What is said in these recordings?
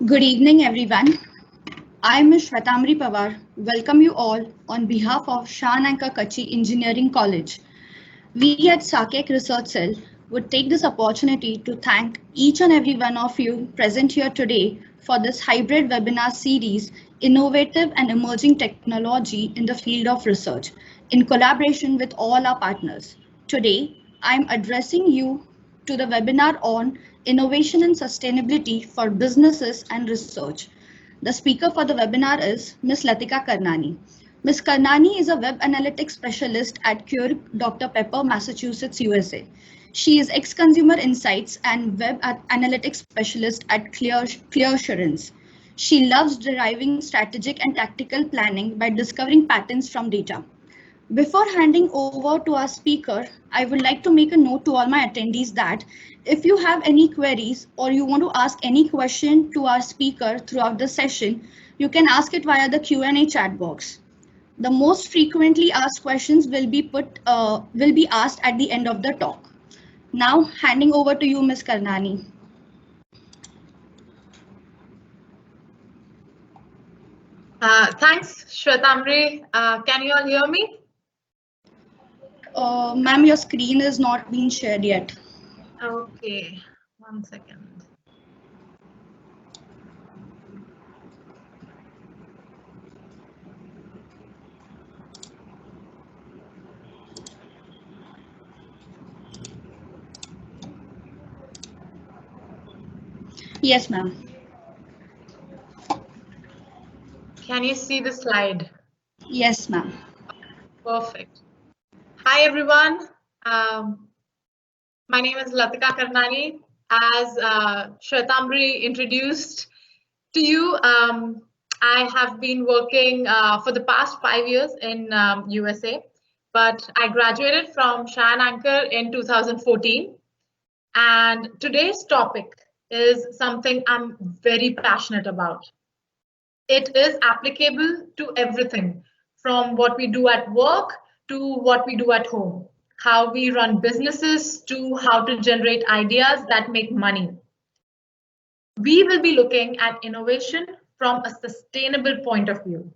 Good evening, everyone. I am Ms. Shwetamri Pawar. Welcome you all on behalf of Shan and Kachi Engineering College. We at SAKEC Research Cell would take this opportunity to thank each and every one of you present here today for this hybrid webinar series, Innovative and Emerging Technology in the Field of Research, in collaboration with all our partners. Today, I am addressing you to the webinar on Innovation and Sustainability for Businesses and Research. The speaker for the webinar is Ms. Latika Karnani. Ms. Karnani is a web analytics specialist at Keurig Dr. Pepper, Massachusetts, USA. She is ex-consumer insights and web analytics specialist at Clearassurance. She loves deriving strategic and tactical planning by discovering patterns from data. Before handing over to our speaker, I would like to make a note to all my attendees that if you have any queries or you want to ask any question to our speaker throughout the session, you can ask it via the Q&A chat box. The most frequently asked questions will be asked at the end of the talk. Now, handing over to you, Ms. Karnani. Thanks, Shwetamri. Can you all hear me? Ma'am, your screen is not being shared yet. Okay, 1 second. Yes, ma'am. Can you see the slide? Yes, ma'am. Perfect. Hi, everyone. My name is Latika Karnani. As Shwetamri introduced to you, I have been working for the past 5 years in USA, but I graduated from Shan Anchor in 2014. And today's topic is something I'm very passionate about. It is applicable to everything from what we do at work to what we do at home, how we run businesses to how to generate ideas that make money. We will be looking at innovation from a sustainable point of view.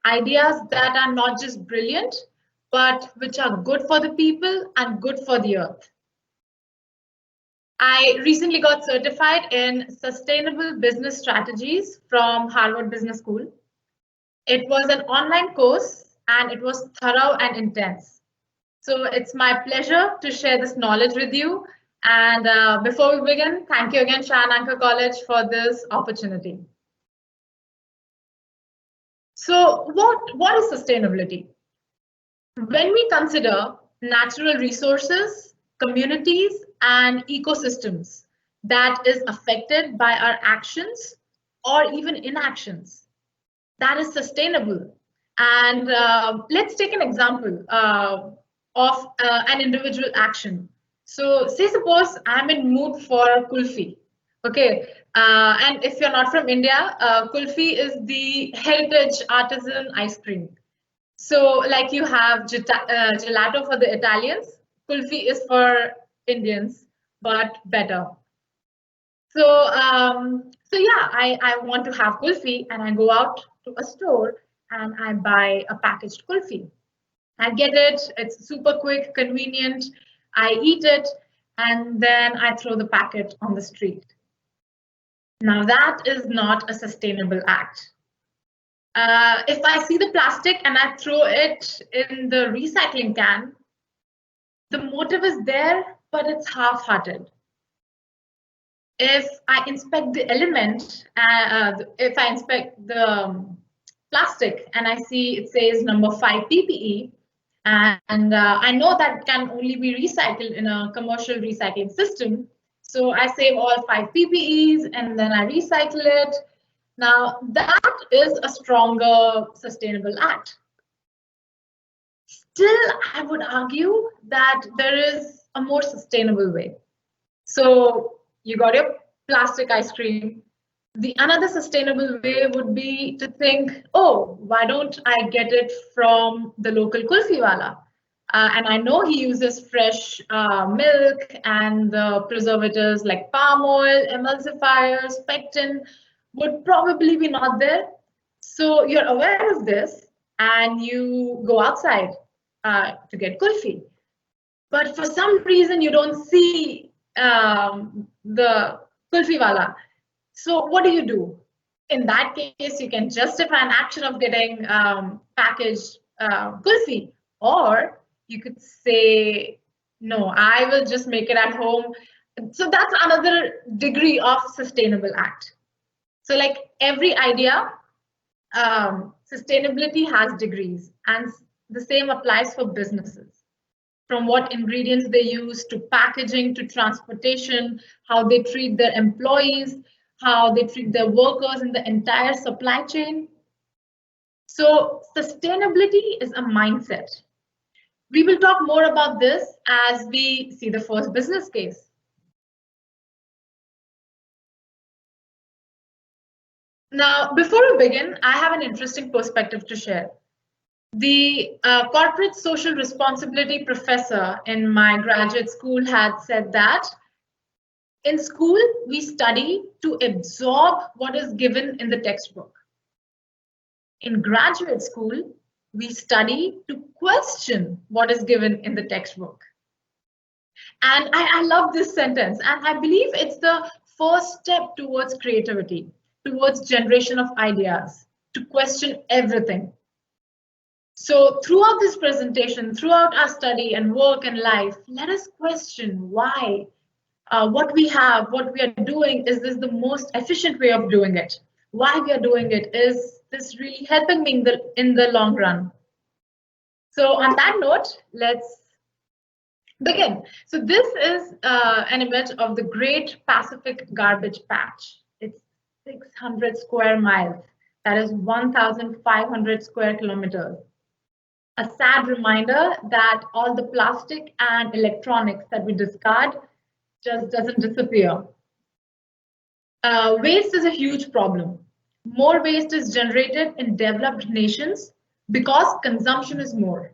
Ideas that are not just brilliant, but which are good for the people and good for the earth. I recently got certified in sustainable business strategies from Harvard Business School. It was an online course and it was thorough and intense. So it's my pleasure to share this knowledge with you. And before we begin, thank you again, Shan Anchor College, for this opportunity. So what is sustainability? When we consider natural resources, communities, and ecosystems that is affected by our actions or even inactions, that is sustainable. And let's take an example of an individual action. So say suppose I'm in mood for kulfi. Okay, and if you're not from India, kulfi is the heritage artisan ice cream. So like you have gelato for the Italians, kulfi is for Indians, but better. So yeah, I want to have kulfi and I go out to a store and I buy a packaged kulfi. I get it, it's super quick, convenient. I eat it and then I throw the packet on the street. Now that is not a sustainable act. If I see the plastic and I throw it in the recycling can, the motive is there, but it's half-hearted. If I inspect the element, if I inspect the plastic and I see it says number 5 PPE, and I know that can only be recycled in a commercial recycling system. So I save all 5 PPEs and then I recycle it. Now that is a stronger sustainable act. Still, I would argue that there is a more sustainable way. So you got your plastic ice cream. The another sustainable way would be to think, oh, why don't I get it from the local kulfi wala? And I know he uses fresh milk and the preservatives like palm oil, emulsifiers, pectin. would probably be not there. So you're aware of this and you go outside to get kulfi. But for some reason, you don't see the kulfi wala. So what do? In that case, you can justify an action of getting packaged kulfi, or you could say, no, I will just make it at home. So that's another degree of sustainable act. So like every idea, sustainability has degrees, and the same applies for businesses. From what ingredients they use to packaging to transportation, how they treat their employees, how they treat their workers in the entire supply chain. So sustainability is a mindset. We will talk more about this as we see the first business case. Now, before we begin, I have an interesting perspective to share. The corporate social responsibility professor in my graduate school had said that in school, we study to absorb what is given in the textbook. In graduate school, we study to question what is given in the textbook. And I love this sentence, and I believe it's the first step towards creativity, towards generation of ideas, to question everything. So throughout this presentation, throughout our study and work and life, let us question why, what we have, what we are doing, is this the most efficient way of doing it? Why we are doing it? Is this really helping me in the long run? So on that note, let's begin. So this is an image of the Great Pacific Garbage Patch. It's 600 square miles. That is 1,500 square kilometers. A sad reminder that all the plastic and electronics that we discard just doesn't disappear. Waste is a huge problem. More waste is generated in developed nations because consumption is more.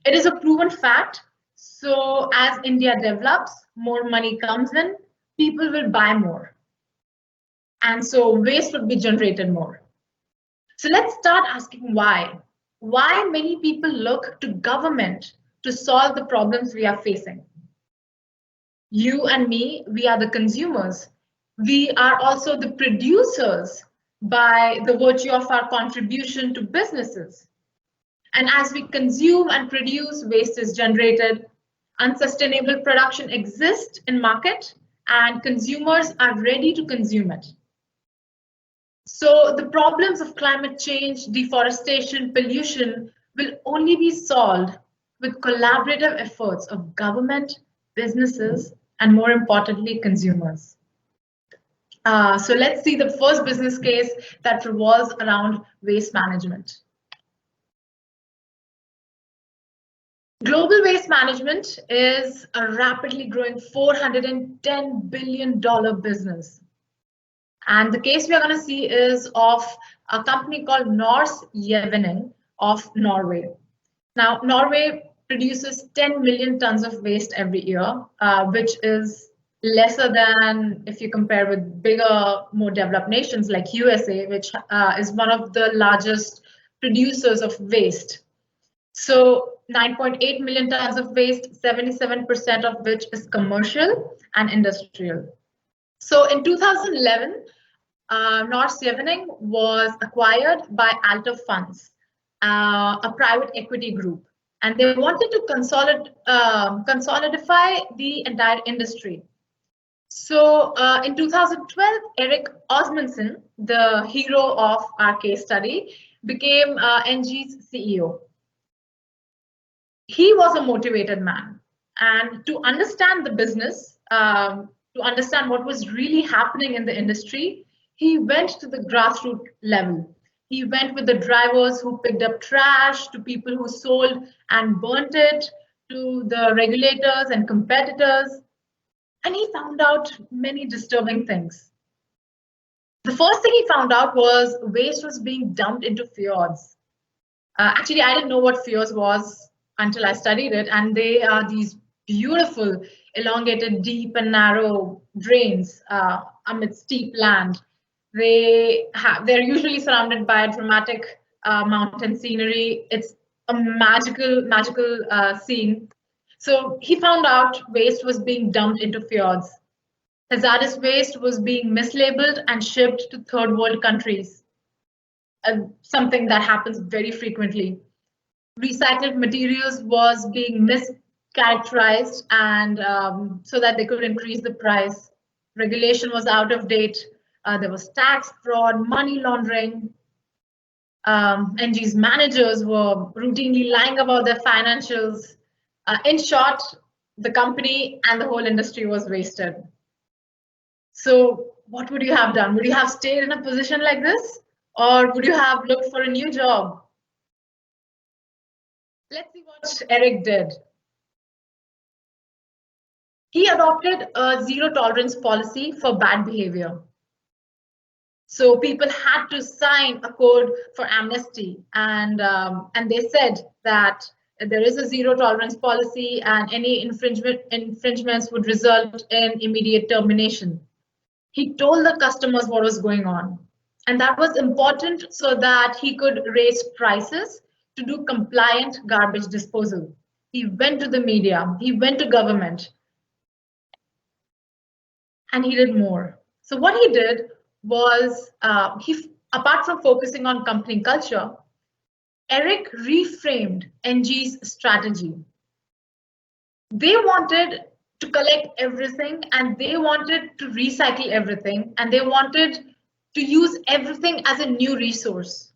It is a proven fact. So as India develops, more money comes in, people will buy more. And so waste would be generated more. So let's start asking why. Why many people look to government to solve the problems we are facing. You and me, we are the consumers. We are also the producers by the virtue of our contribution to businesses. And as we consume and produce, waste is generated. Unsustainable production exists in market, and consumers are ready to consume it. So the problems of climate change, deforestation, pollution will only be solved with collaborative efforts of government, businesses, and more importantly, consumers. So let's see the first business case that revolves around waste management. Global waste management is a rapidly growing $410 billion business. And the case we are going to see is of a company called Norse Yevening of Norway. Now, Norway produces 10 million tons of waste every year, which is lesser than if you compare with bigger, more developed nations like USA, which is one of the largest producers of waste. So 9.8 million tons of waste, 77% of which is commercial and industrial. So in 2011, Norse Yevening was acquired by Alto Funds, a private equity group, and they wanted to consolidify the entire industry. So in 2012, Eric Osmundson, the hero of our case study, became NG's CEO. He was a motivated man, and to understand the business, to understand what was really happening in the industry, he went to the grassroots level. He went with the drivers who picked up trash, to people who sold and burnt it, to the regulators and competitors, and he found out many disturbing things. The first thing he found out was waste was being dumped into fjords. Actually, I didn't know what fjords was until I studied it, and they are these beautiful, elongated, deep and narrow drains amid steep land They're usually surrounded by dramatic mountain scenery. It's a magical scene. So he found out waste was being dumped into fjords. Hazardous waste was being mislabeled and shipped to third world countries, something that happens very frequently. Recycled materials was being mischaracterized and so that they could increase the price. Regulation was out of date. There was tax fraud, money laundering. NG's managers were routinely lying about their financials. In short, the company and the whole industry was wasted. So what would you have done? Would you have stayed in a position like this? Or would you have looked for a new job? Let's see what Eric did. He adopted a zero tolerance policy for bad behavior. So people had to sign a code for amnesty, and they said that there is a zero tolerance policy, and any infringements would result in immediate termination. He told the customers what was going on, and that was important so that he could raise prices to do compliant garbage disposal. He went to the media, he went to government, and he did more. So what he did was, apart from focusing on company culture, Eric reframed NG's strategy. They wanted to collect everything, and they wanted to recycle everything, and they wanted to use everything as a new resource.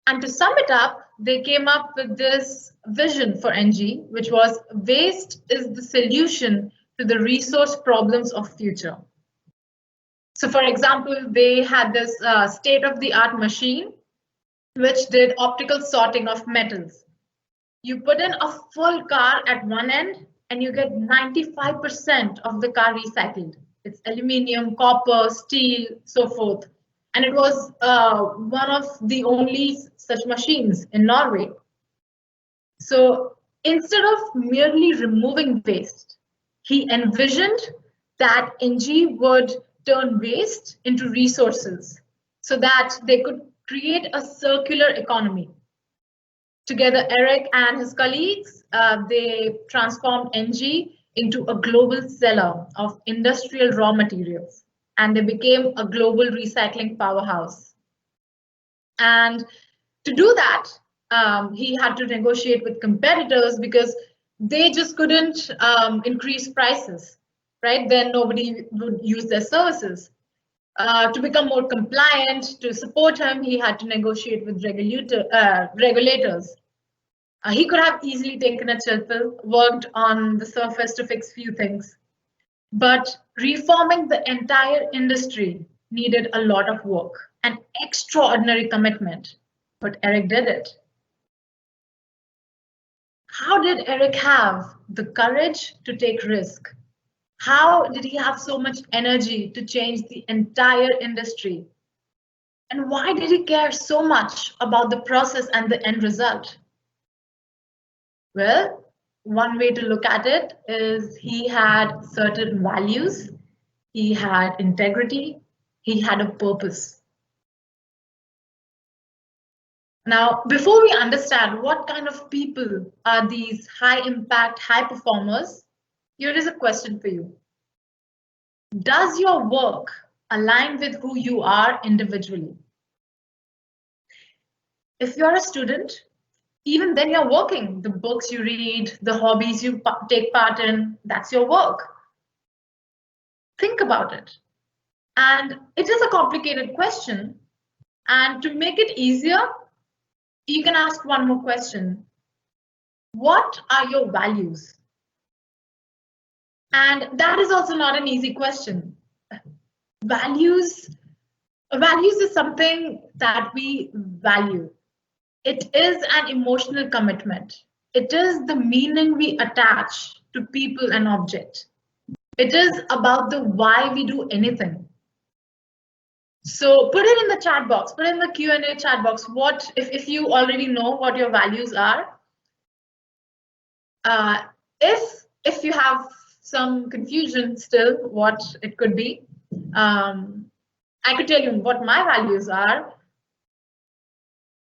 And to sum it up, they came up with this vision for NG, which was waste is the solution to the resource problems of future. So for example, they had this state-of-the-art machine which did optical sorting of metals. You put in a full car at one end and you get 95% of the car recycled. It's aluminium, copper, steel, so forth. And it was one of the only such machines in Norway. So instead of merely removing waste, he envisioned that NG would turn waste into resources so that they could create a circular economy. Together, Eric and his colleagues, they transformed NG into a global seller of industrial raw materials, and they became a global recycling powerhouse. And to do that, he had to negotiate with competitors because they just couldn't increase prices, right? Then nobody would use their services. To become more compliant, to support him, he had to negotiate with regulators. He could have easily taken a chill pill, worked on the surface to fix few things, but reforming the entire industry needed a lot of work and extraordinary commitment. But Eric did it. How did Eric have the courage to take risk? How did he have so much energy to change the entire industry? And why did he care so much about the process and the end result? Well, one way to look at it is he had certain values, he had integrity, he had a purpose. Now, before we understand what kind of people are these high impact, high performers, here is a question for you. Does your work align with who you are individually? If you're a student, even then you're working. The books you read, the hobbies you take part in, that's your work. Think about it. And it is a complicated question. And to make it easier, you can ask one more question. What are your values? And that is also not an easy question. Values is something that we value. It is an emotional commitment. It is the meaning we attach to people and object. It is about the why we do anything. So put it in the chat box, put it in the Q&A chat box. What if you already know what your values are? If you have some confusion still, what it could be, I could tell you what my values are.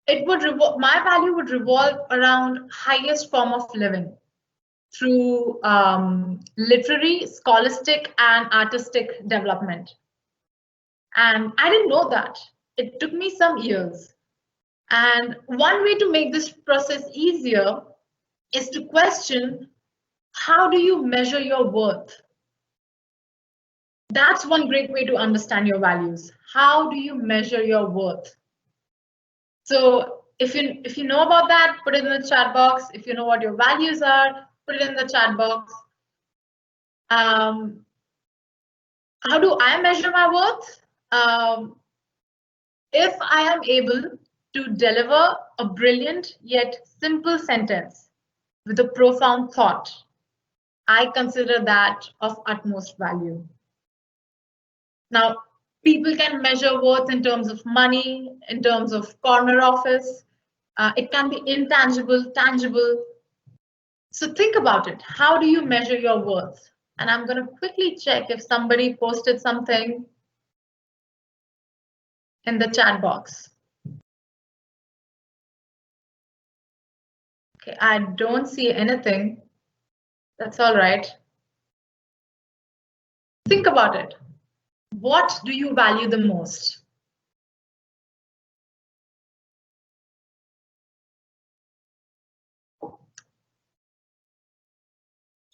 My value would revolve around highest form of living through literary, scholastic, and artistic development. And I didn't know that. It took me some years. And one way to make this process easier is to question, how do you measure your worth? That's one great way to understand your values. How do you measure your worth? So if you know about that, put it in the chat box. If you know what your values are, put it in the chat box. How do I measure my worth? If I am able to deliver a brilliant yet simple sentence with a profound thought, I consider that of utmost value. Now, people can measure worth in terms of money, in terms of corner office. It can be intangible, tangible. So think about it. How do you measure your worth? And I'm going to quickly check if somebody posted something in the chat box. Okay, I don't see anything. That's all right. Think about it. What do you value the most?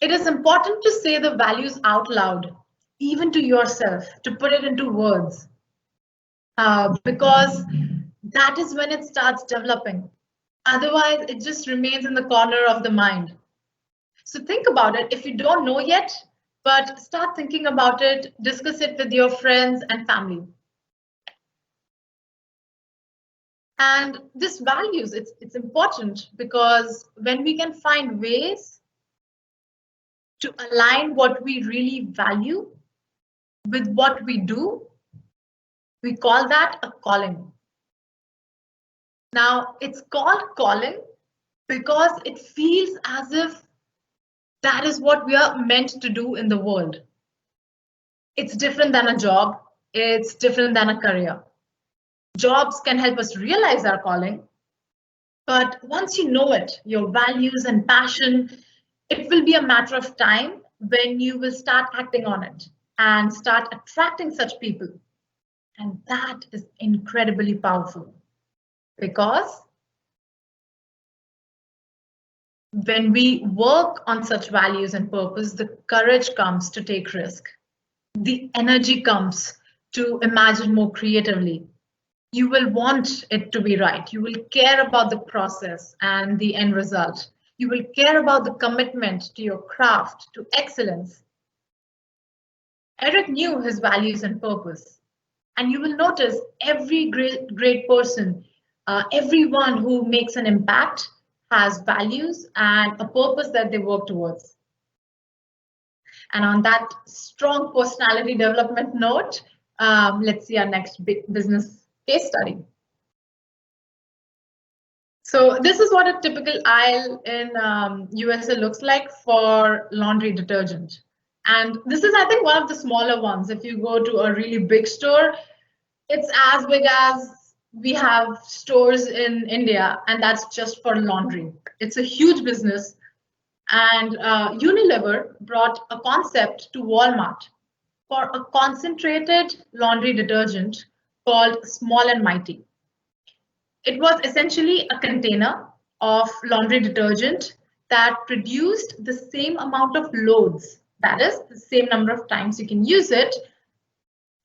It is important to say the values out loud, even to yourself, to put it into words, because that is when it starts developing. Otherwise, it just remains in the corner of the mind. So think about it. If you don't know yet, but start thinking about it, discuss it with your friends and family. And this values, it's important because when we can find ways to align what we really value with what we do, we call that a calling. Now, it's called calling because it feels as if that is what we are meant to do in the world. It's different than a job. It's different than a career. Jobs can help us realize our calling, but once you know it, your values and passion, it will be a matter of time when you will start acting on it and start attracting such people. And that is incredibly powerful because when we work on such values and purpose, the courage comes to take risk. The energy comes to imagine more creatively. You will want it to be right. You will care about the process and the end result. You will care about the commitment to your craft, to excellence. Eric knew his values and purpose. And you will notice every great person, everyone who makes an impact has values and a purpose that they work towards. And on that strong personality development note, let's see our next big business case study. So this is what a typical aisle in USA looks like for laundry detergent. And this is, I think, one of the smaller ones. If you go to a really big store, it's as big as we have stores in India, and that's just for laundry. It's a huge business. And Unilever brought a concept to Walmart for a concentrated laundry detergent called Small and Mighty. It was essentially a container of laundry detergent that produced the same amount of loads, that is, the same number of times you can use it,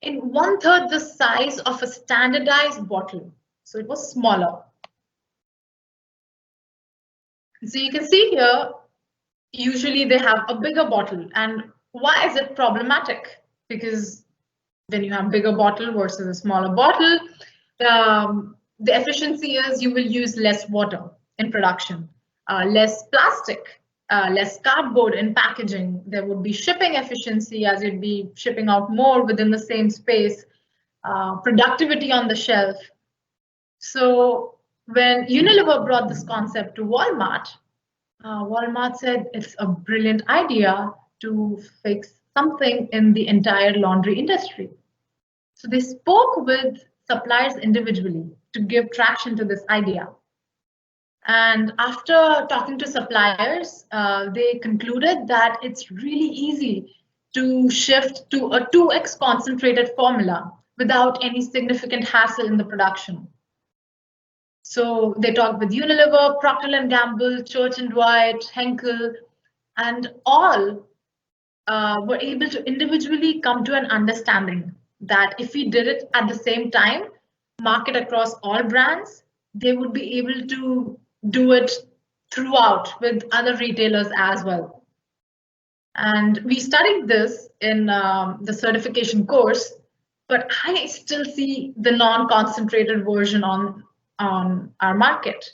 in 1/3 the size of a standardized bottle. So it was smaller. So you can see here, usually they have a bigger bottle. And why is it problematic? Because when you have bigger bottle versus a smaller bottle, the efficiency is you will use less water in production, less plastic, less cardboard in packaging. There would be shipping efficiency as you'd be shipping out more within the same space, productivity on the shelf. So when Unilever brought this concept to Walmart, Walmart said it's a brilliant idea to fix something in the entire laundry industry. So they spoke with suppliers individually to give traction to this idea. And after talking to suppliers, they concluded that it's really easy to shift to a 2x concentrated formula without any significant hassle in the production. So they talked with Unilever, Procter & Gamble, Church & Dwight, Henkel, and all were able to individually come to an understanding that if we did it at the same time, market across all brands, they would be able to do it throughout with other retailers as well. And we studied this in the certification course, but I still see the non-concentrated version on our market.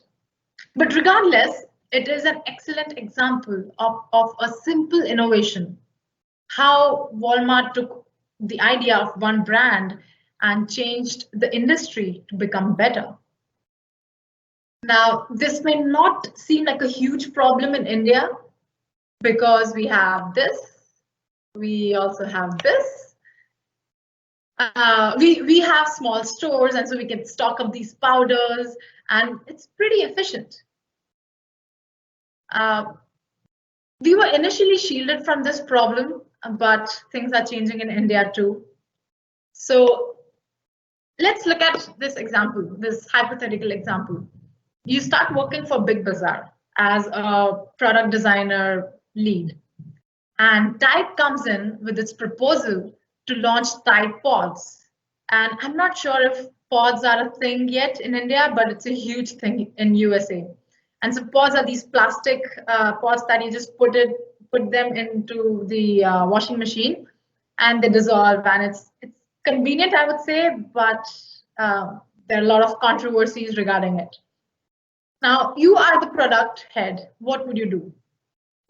But regardless, it is an excellent example of a simple innovation. How Walmart took the idea of one brand and changed the industry to become better. Now, this may not seem like a huge problem in India because we have this, we also have this. We have small stores, and so we can stock up these powders, and it's pretty efficient. We were initially shielded from this problem, but things are changing in India too. So let's look at this example, this hypothetical example. You start working for Big Bazaar as a product designer lead, and Tide comes in with its proposal to launch Tide Pods. And I'm not sure if pods are a thing yet in India, but it's a huge thing in USA. And so pods are these plastic pods that you just put them into the washing machine, and they dissolve. And it's convenient, I would say, but there are a lot of controversies regarding it. Now, you are the product head. What would you do?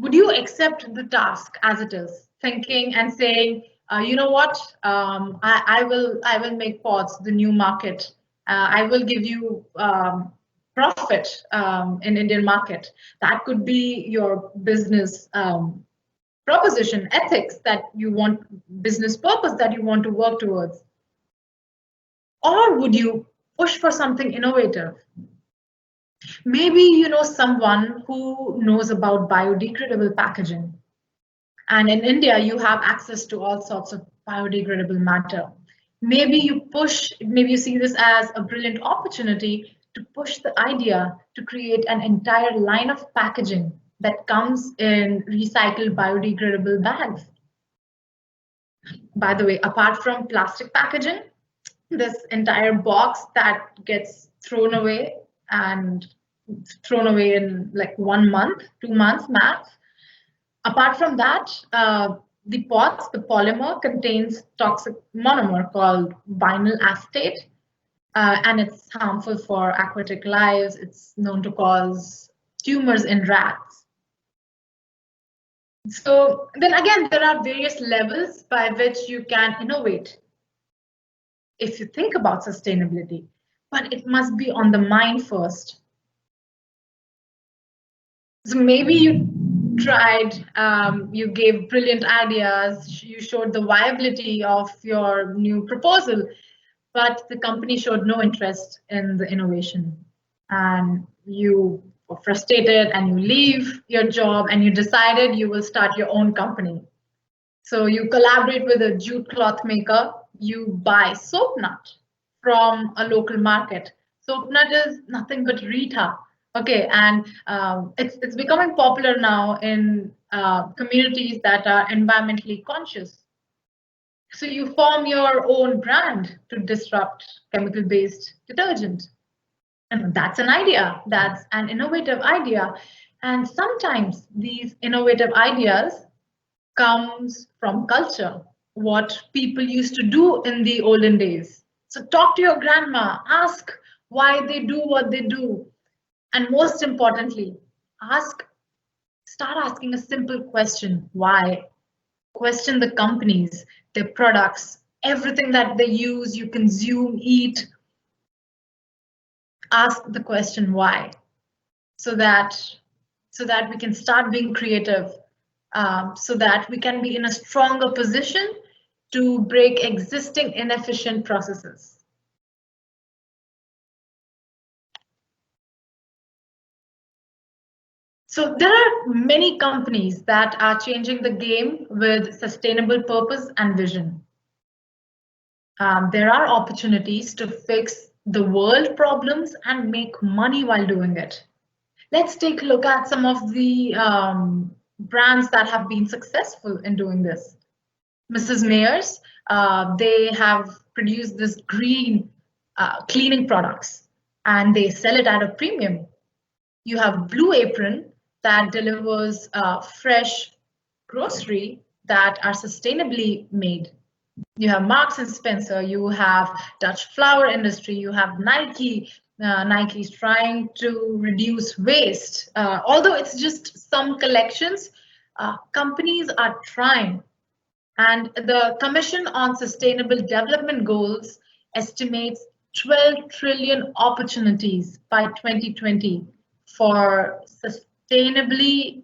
Would you accept the task as it is, thinking and saying, you know what, I will make pods the new market. I will give you profit in Indian market. That could be your business proposition, ethics that you want, business purpose that you want to work towards. Or would you push for something innovative? Maybe you know someone who knows about biodegradable packaging. And in India, you have access to all sorts of biodegradable matter. Maybe you see this as a brilliant opportunity to push the idea to create an entire line of packaging that comes in recycled biodegradable bags. By the way, apart from plastic packaging, this entire box that gets thrown away in like 1 month, 2 months max. Apart from that, the pods, the polymer contains toxic monomer called vinyl acetate, and it's harmful for aquatic lives. It's known to cause tumors in rats. So then again, there are various levels by which you can innovate if you think about sustainability, but it must be on the mind first. So maybe you tried, you gave brilliant ideas, you showed the viability of your new proposal, but the company showed no interest in the innovation. And you were frustrated and you leave your job and you decided you will start your own company. So you collaborate with a jute cloth maker, you buy soap nut from a local market. Soap nut is nothing but Rita. Okay, and it's becoming popular now in communities that are environmentally conscious. So you form your own brand to disrupt chemical-based detergent. And that's an idea, that's an innovative idea. And sometimes these innovative ideas comes from culture, what people used to do in the olden days. So talk to your grandma, ask why they do what they do. And most importantly, start asking a simple question, why? Question the companies, their products, everything that they use, you consume, eat. Ask the question why, so that we can start being creative, so that we can be in a stronger position to break existing inefficient processes. So there are many companies that are changing the game with sustainable purpose and vision. There are opportunities to fix the world problems and make money while doing it. Let's take a look at some of the brands that have been successful in doing this. Mrs. Mayer's, they have produced this green cleaning products and they sell it at a premium. You have Blue Apron that delivers fresh grocery that are sustainably made. You have Marks and Spencer, you have Dutch Flower Industry, you have Nike. Nike's trying to reduce waste. Although it's just some collections, companies are trying. And the Commission on Sustainable Development Goals estimates 12 trillion opportunities by 2020 for sustainably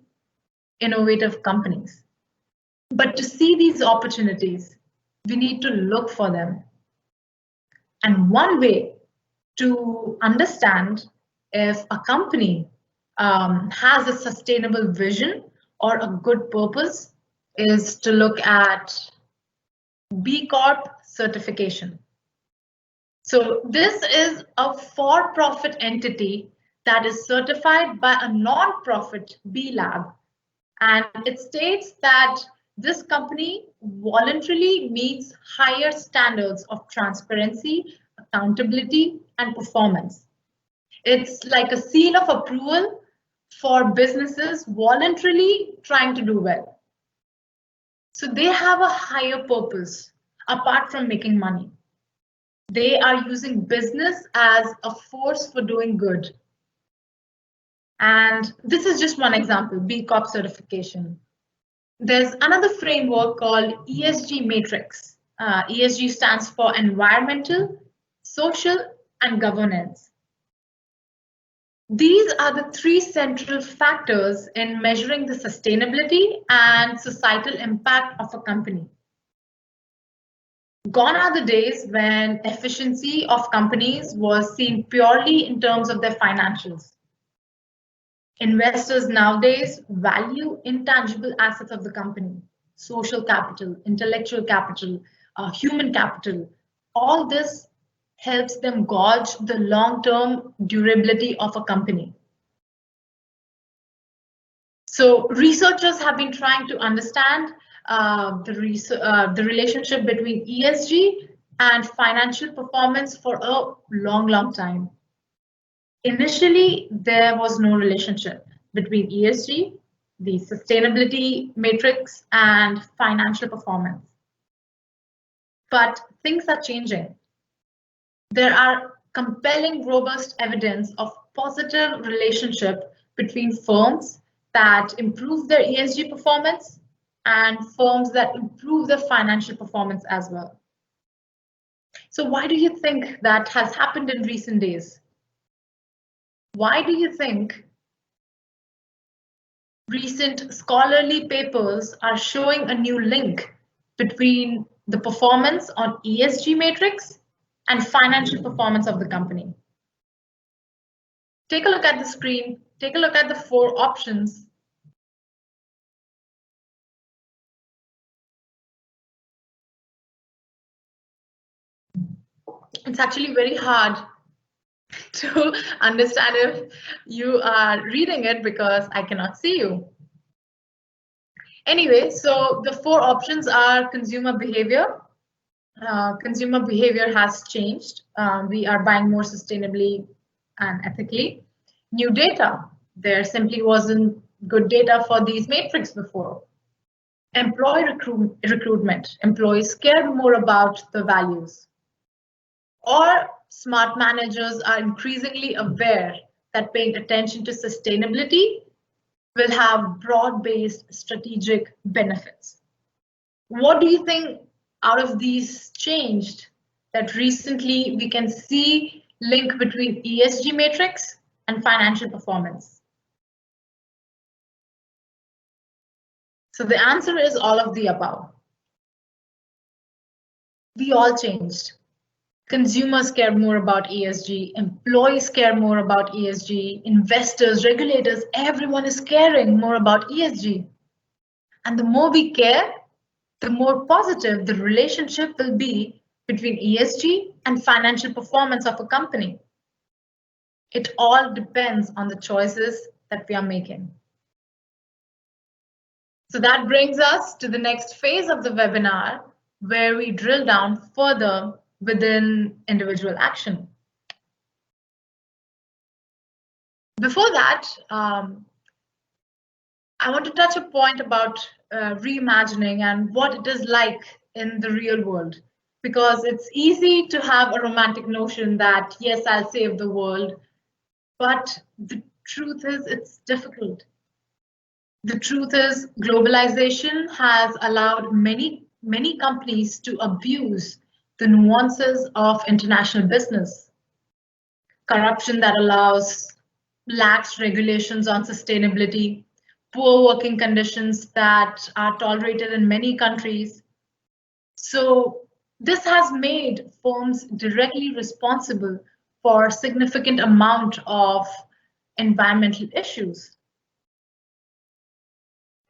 innovative companies. But to see these opportunities, we need to look for them. And one way to understand if a company has a sustainable vision or a good purpose is to look at B Corp certification. So this is a for-profit entity that is certified by a non-profit B Lab. And it states that this company voluntarily meets higher standards of transparency, accountability, and performance. It's like a seal of approval for businesses voluntarily trying to do well. So they have a higher purpose apart from making money. They are using business as a force for doing good. And this is just one example, B Corp certification. There's another framework called ESG Matrix. ESG stands for environmental, social, and governance. These are the three central factors in measuring the sustainability and societal impact of a company. Gone are the days when efficiency of companies was seen purely in terms of their financials. Investors nowadays value intangible assets of the company, social capital, intellectual capital, human capital. All this helps them gauge the long-term durability of a company. So researchers have been trying to understand the relationship between ESG and financial performance for a long time. Initially, there was no relationship between ESG, the sustainability matrix, and financial performance. But things are changing. There are compelling, robust evidence of positive relationship between firms that improve their ESG performance and firms that improve their financial performance as well. So why do you think that has happened in recent days? Why do you think recent scholarly papers are showing a new link between the performance on ESG matrix and financial performance of the company? Take a look at the screen, take a look at the 4 options. It's actually very hard to understand if you are reading it because I cannot see you. Anyway, so the 4 options are consumer behavior. Consumer behavior has changed. We are buying more sustainably and ethically. New data. There simply wasn't good data for these matrix before. Employee recruitment. Employees care more about the values. Or smart managers are increasingly aware that paying attention to sustainability will have broad-based strategic benefits. What do you think out of these changed that recently we can see link between ESG matrix and financial performance? So the answer is all of the above. we all changed. Consumers care more about ESG, employees care more about ESG, investors, regulators, everyone is caring more about ESG. And the more we care, the more positive the relationship will be between ESG and financial performance of a company. It all depends on the choices that we are making. So that brings us to the next phase of the webinar, where we drill down further within individual action. Before that, I want to touch a point about reimagining and what it is like in the real world, because it's easy to have a romantic notion that, yes, I'll save the world, but the truth is it's difficult. The truth is globalization has allowed many companies to abuse the nuances of international business. Corruption that allows lax regulations on sustainability, poor working conditions that are tolerated in many countries. So this has made firms directly responsible for significant amount of environmental issues.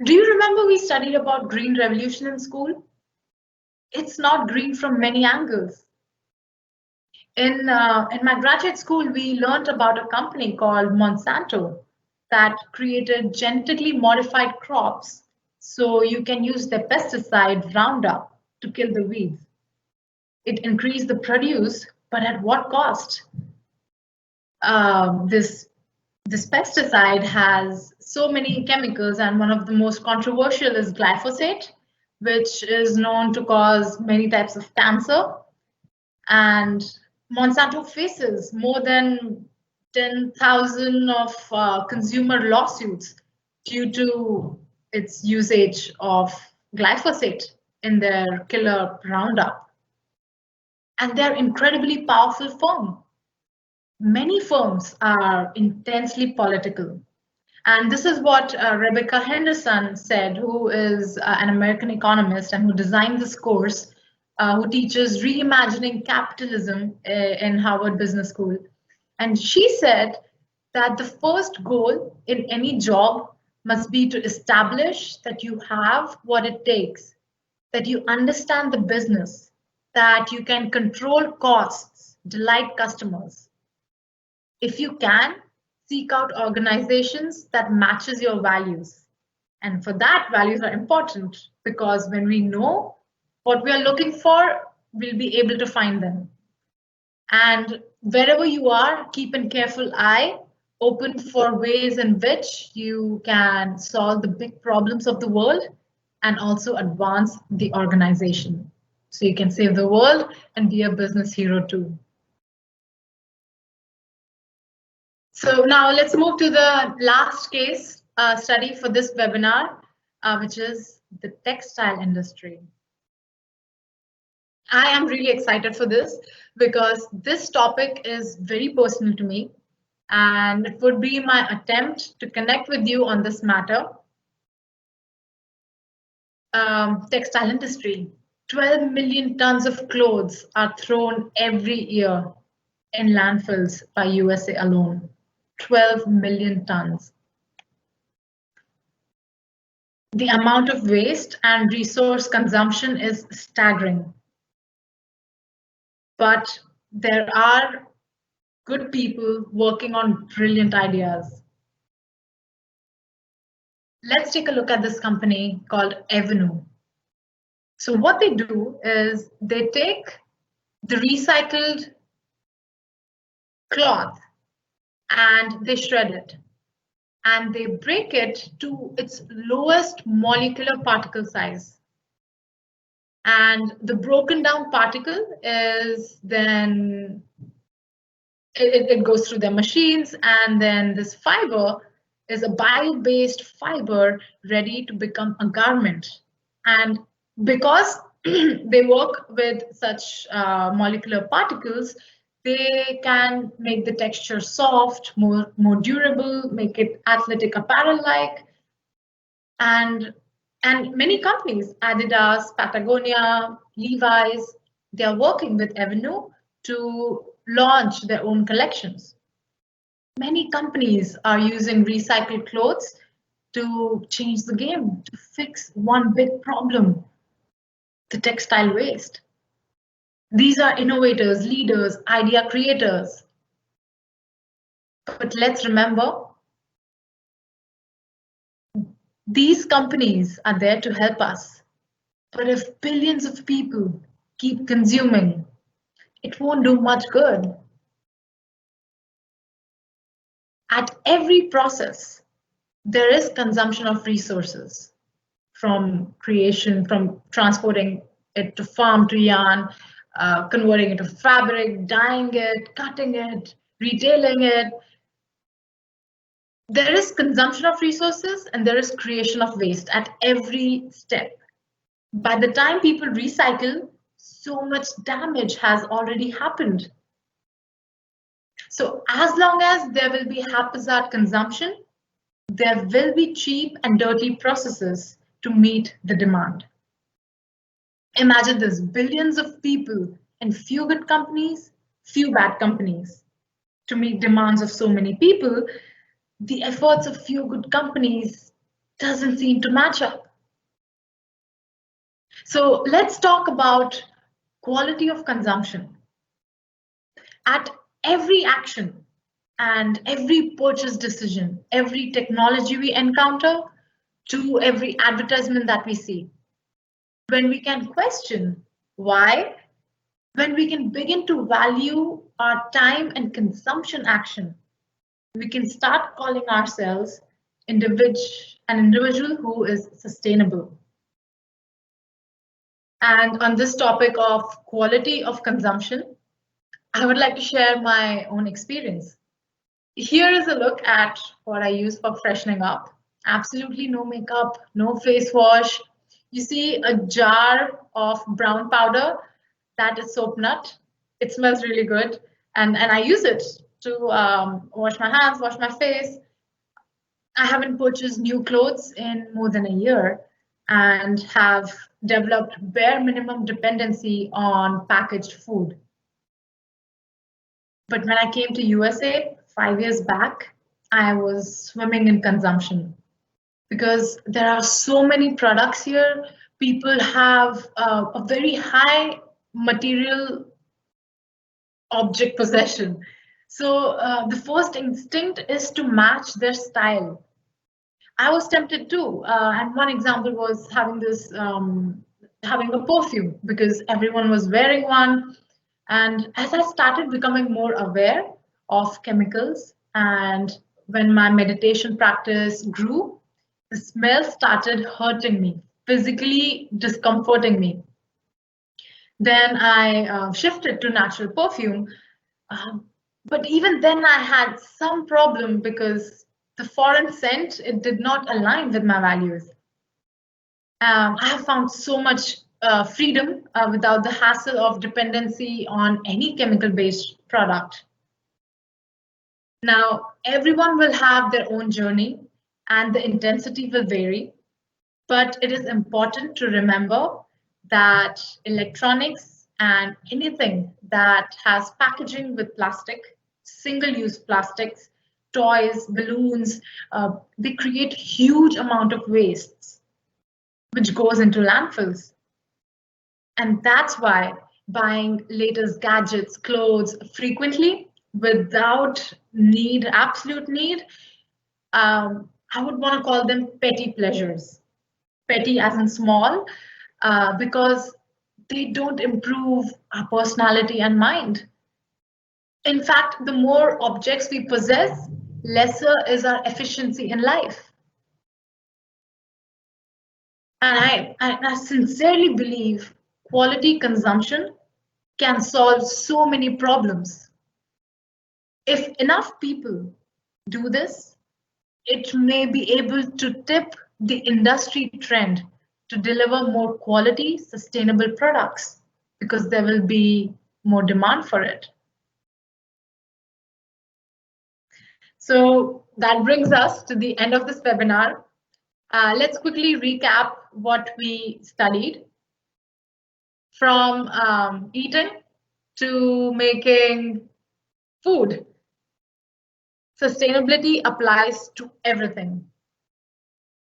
Do you remember we studied about green revolution in school? It's not green from many angles. In my graduate school, we learned about a company called Monsanto that created genetically modified crops so you can use the pesticide Roundup to kill the weeds. It increased the produce, but at what cost? This pesticide has so many chemicals, and one of the most controversial is glyphosate, which is known to cause many types of cancer. And Monsanto faces more than 10,000 of consumer lawsuits due to its usage of glyphosate in their killer Roundup. And they're incredibly powerful firm. Many firms are intensely political. And this is what Rebecca Henderson said, who is an American economist and who designed this course, who teaches Reimagining Capitalism in Harvard Business School. And she said that the first goal in any job must be to establish that you have what it takes, that you understand the business, that you can control costs, delight customers. If you can, seek out organizations that matches your values. And for that, values are important because when we know what we are looking for, we'll be able to find them. And wherever you are, keep a careful eye open for ways in which you can solve the big problems of the world and also advance the organization. So you can save the world and be a business hero too. So now let's move to the last case study for this webinar, which is the textile industry. I am really excited for this because this topic is very personal to me, and it would be my attempt to connect with you on this matter. Textile industry. 12 million tons of clothes are thrown every year in landfills by USA alone. 12 million tons. The amount of waste and resource consumption is staggering. But there are good people working on brilliant ideas. Let's take a look at this company called Avenue. So what they do is they take the recycled cloth and they shred it and they break it to its lowest molecular particle size. And the broken down particle is then it goes through their machines, and then this fiber is a bio-based fiber ready to become a garment. And because they work with such molecular particles, they can make the texture soft, more durable, make it athletic apparel-like. And many companies, Adidas, Patagonia, Levi's, they are working with Avenue to launch their own collections. Many companies are using recycled clothes to change the game, to fix one big problem, the textile waste. These are innovators, leaders, idea creators. But let's remember, these companies are there to help us. But if billions of people keep consuming, it won't do much good. At every process, there is consumption of resources, from creation, from transporting it to farm to yarn, converting it to fabric, dyeing it, cutting it, retailing it. There is consumption of resources and there is creation of waste at every step. By the time people recycle, so much damage has already happened. So as long as there will be haphazard consumption, there will be cheap and dirty processes to meet the demand. Imagine this, billions of people and few good companies, few bad companies. To meet demands of so many people, the efforts of few good companies doesn't seem to match up. So let's talk about quality of consumption. At every action and every purchase decision, every technology we encounter, to every advertisement that we see, when we can question why, when we can begin to value our time and consumption action, we can start calling ourselves an individual who is sustainable. And on this topic of quality of consumption, I would like to share my own experience. Here is a look at what I use for freshening up. Absolutely no makeup, no face wash. You see a jar of brown powder, that is soap nut. It smells really good. And I use it to wash my hands, wash my face. I haven't purchased new clothes in more than a year and have developed bare minimum dependency on packaged food. But when I came to USA 5 years back, I was swimming in consumption because there are so many products here. People have a very high material object possession. So the first instinct is to match their style. I was tempted too. And one example was having a perfume because everyone was wearing one. And as I started becoming more aware of chemicals and when my meditation practice grew, the smell started hurting me, physically discomforting me. Then I shifted to natural perfume. But even then I had some problem because the foreign scent, it did not align with my values. I have found so much freedom without the hassle of dependency on any chemical-based product. Now, everyone will have their own journey and the intensity will vary, but it is important to remember that electronics and anything that has packaging with plastic, single-use plastics, toys, balloons, they create huge amount of wastes, which goes into landfills. And that's why buying latest gadgets, clothes frequently without need, absolute need, I would want to call them petty pleasures. Petty as in small, because they don't improve our personality and mind. In fact, the more objects we possess, lesser is our efficiency in life. And I sincerely believe quality consumption can solve so many problems. If enough people do this, it may be able to tip the industry trend to deliver more quality, sustainable products because there will be more demand for it. So that brings us to the end of this webinar. Let's quickly recap what we studied. from eating to making food. Sustainability applies to everything.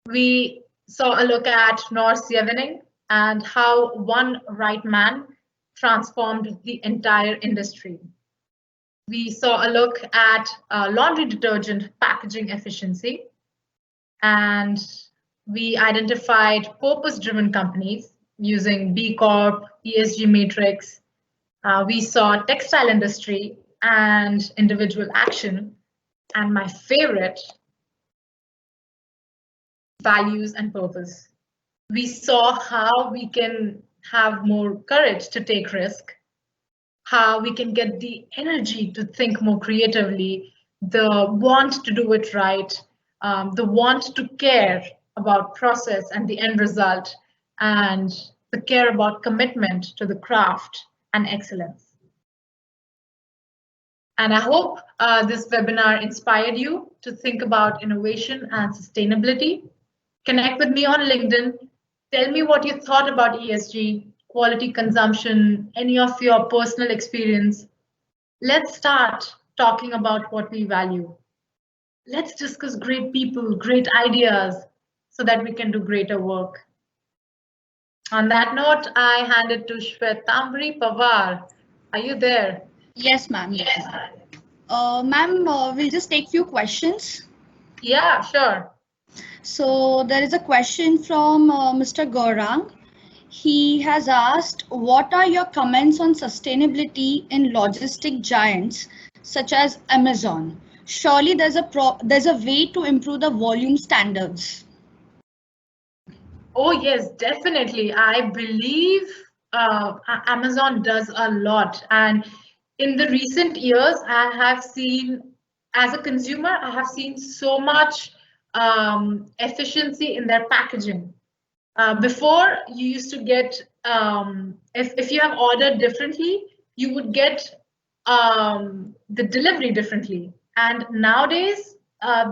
We saw a look at Norse Yevening and how one right man transformed the entire industry. We saw a look at laundry detergent packaging efficiency, and we identified purpose-driven companies using B Corp, ESG Matrix. We saw textile industry and individual action, and my favorite, values and purpose. We saw how we can have more courage to take risk, how we can get the energy to think more creatively, the want to do it right, the want to care about process and the end result, and the care about commitment to the craft and excellence. And I hope this webinar inspired you to think about innovation and sustainability. Connect with me on LinkedIn. Tell me what you thought about ESG, quality consumption, any of your personal experience. Let's start talking about what we value. Let's discuss great people, great ideas, so that we can do greater work. On that note, I hand it to Shwetamri Pawar. Are you there? Yes, ma'am. Yes. Ma'am, we'll just take few questions. Yeah, sure. So there is a question from Mr. Gaurang. He has asked, what are your comments on sustainability in logistic giants such as Amazon? Surely there's a way to improve the volume standards. Oh, yes, definitely. I believe Amazon does a lot. And in the recent years, I have seen, as a consumer, I have seen so much efficiency in their packaging. Before, you used to get, if you have ordered differently, you would get the delivery differently. And nowadays,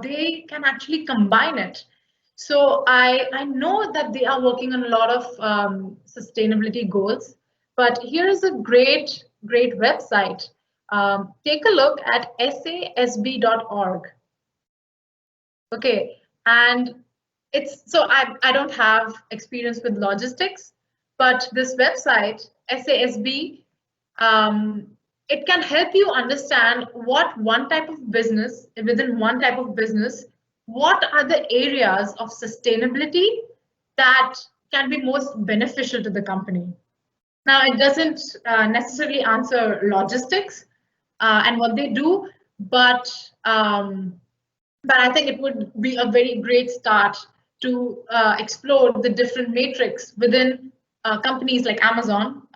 they can actually combine it. So I know that they are working on a lot of sustainability goals, but here is a great website. Take a look at sasb.org. Okay, and I don't have experience with logistics, but this website, SASB, it can help you understand what one type of business, within one type of business, what are the areas of sustainability that can be most beneficial to the company. Now, it doesn't necessarily answer logistics and what they do, but I think it would be a very great start to explore the different matrix within companies like Amazon,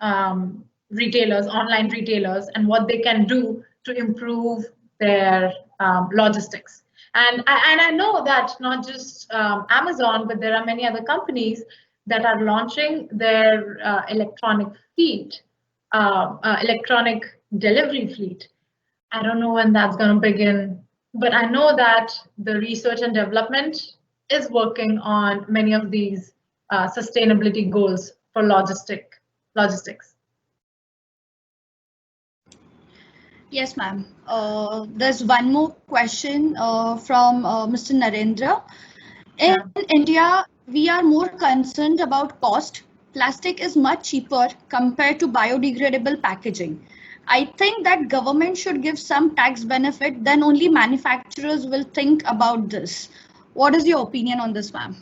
retailers, online retailers, and what they can do to improve their logistics. And I know that not just Amazon, but there are many other companies that are launching their electronic fleet, electronic delivery fleet. I don't know when that's going to begin, but I know that the research and development is working on many of these sustainability goals for logistics. Yes, ma'am. There's one more question from Mr. Narendra. In India, we are more concerned about cost. Plastic is much cheaper compared to biodegradable packaging. I think that government should give some tax benefit, then only manufacturers will think about this. What is your opinion on this, ma'am?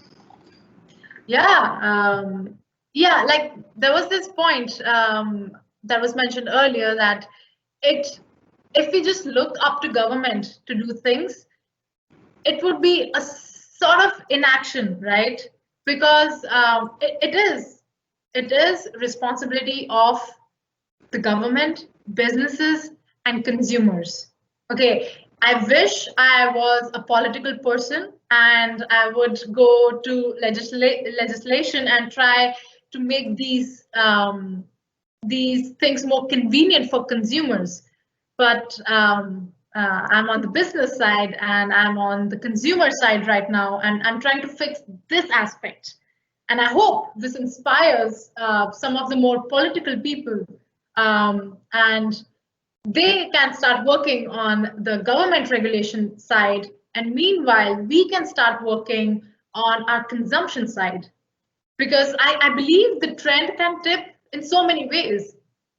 Yeah, like there was this point that was mentioned earlier that if we just look up to government to do things, it would be a sort of inaction, right? Because it is responsibility of the government, businesses, and consumers. Okay, I wish I was a political person and I would go to legislation and try to make these things more convenient for consumers. But I'm on the business side and I'm on the consumer side right now, and I'm trying to fix this aspect. And I hope this inspires some of the more political people, and they can start working on the government regulation side. And meanwhile, we can start working on our consumption side. Because I believe the trend can tip in so many ways.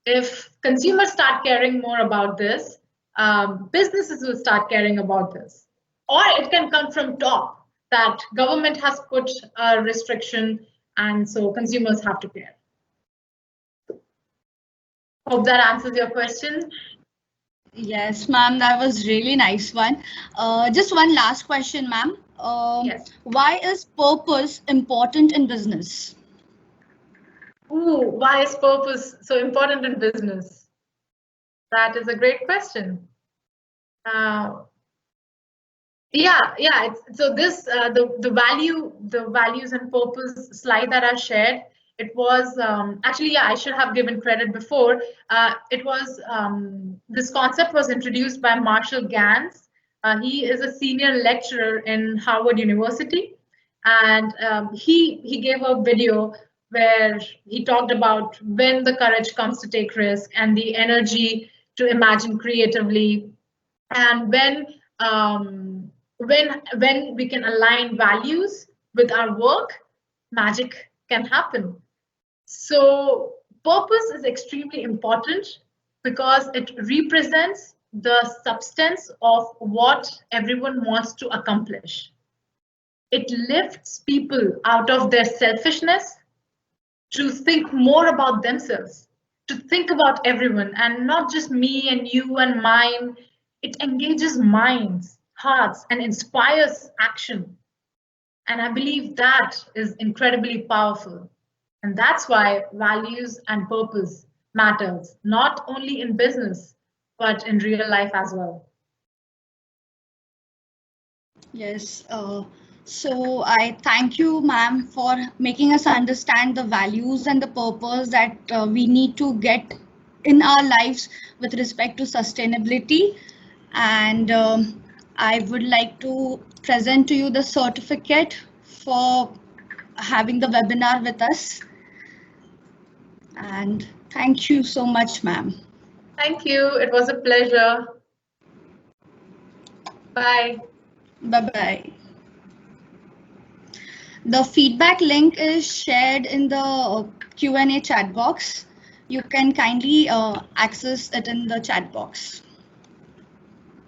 If consumers start caring more about this, businesses will start caring about this. Or it can come from top that government has put a restriction and so consumers have to care. Hope that answers your question. Yes, ma'am, that was really nice one. Just one last question, ma'am. Yes. Why is purpose important in business? Ooh, why is purpose so important in business? That is a great question. Uh, yeah. So this the values and purpose slide that I shared. It was actually, yeah, I should have given credit before. It was this concept was introduced by Marshall Gans. He is a senior lecturer in Harvard University, and he gave a video where he talked about when the courage comes to take risk and the energy to imagine creatively, and when we can align values with our work, magic can happen. So purpose is extremely important because it represents the substance of what everyone wants to accomplish. It lifts people out of their selfishness to think more about themselves, to think about everyone and not just me and you and mine. It engages minds, hearts, and inspires action. And I believe that is incredibly powerful. And that's why values and purpose matters, not only in business, but in real life as well. Yes, so I thank you, ma'am, for making us understand the values and the purpose that we need to get in our lives with respect to sustainability. And I would like to present to you the certificate for having the webinar with us. And thank you so much, ma'am. Thank you. It was a pleasure. Bye. Bye-bye. The feedback link is shared in the Q&A chat box. You can kindly access it in the chat box.